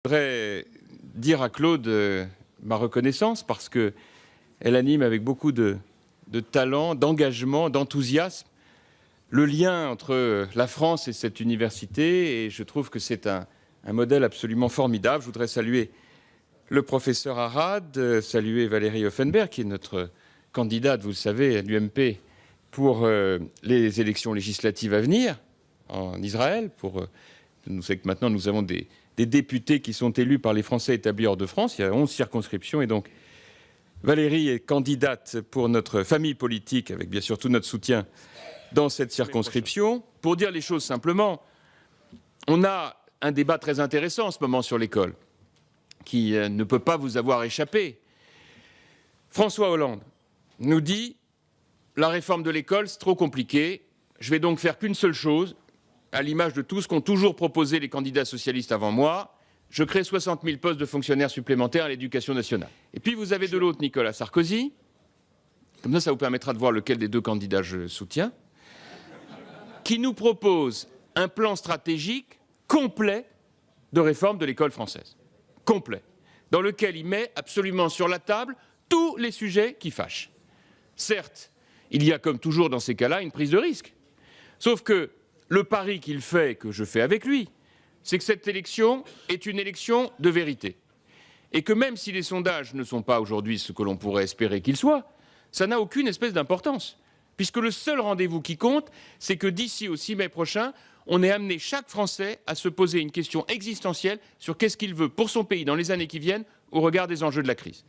Je voudrais dire à Claude ma reconnaissance parce qu'elle anime avec beaucoup de talent, d'engagement, d'enthousiasme le lien entre la France et cette université, et je trouve que c'est un modèle absolument formidable. Je voudrais saluer le professeur Arad, saluer Valérie Offenberg, qui est notre candidate, vous le savez, à l'UMP pour les élections législatives à venir en Israël. Nous savons que maintenant nous avons des députés qui sont élus par les Français établis hors de France. Il y a 11 circonscriptions et donc Valérie est candidate pour notre famille politique, avec bien sûr tout notre soutien dans cette circonscription. Pour dire les choses simplement, on a un débat très intéressant en ce moment sur l'école, qui ne peut pas vous avoir échappé. François Hollande nous dit « La réforme de l'école, c'est trop compliqué, je vais donc faire qu'une seule chose, à l'image de tout ce qu'ont toujours proposé les candidats socialistes avant moi, je crée 60 000 postes de fonctionnaires supplémentaires à l'éducation nationale. » Et puis vous avez de l'autre Nicolas Sarkozy, comme ça vous permettra de voir lequel des deux candidats je soutiens, qui nous propose un plan stratégique complet de réforme de l'école française. Complet. Dans lequel il met absolument sur la table tous les sujets qui fâchent. Certes, il y a comme toujours dans ces cas-là une prise de risque. Sauf que le pari qu'il fait, que je fais avec lui, c'est que cette élection est une élection de vérité. Et que même si les sondages ne sont pas aujourd'hui ce que l'on pourrait espérer qu'ils soient, ça n'a aucune espèce d'importance. Puisque le seul rendez-vous qui compte, c'est que d'ici au 6 mai prochain, on ait amené chaque Français à se poser une question existentielle sur qu'est-ce qu'il veut pour son pays dans les années qui viennent au regard des enjeux de la crise.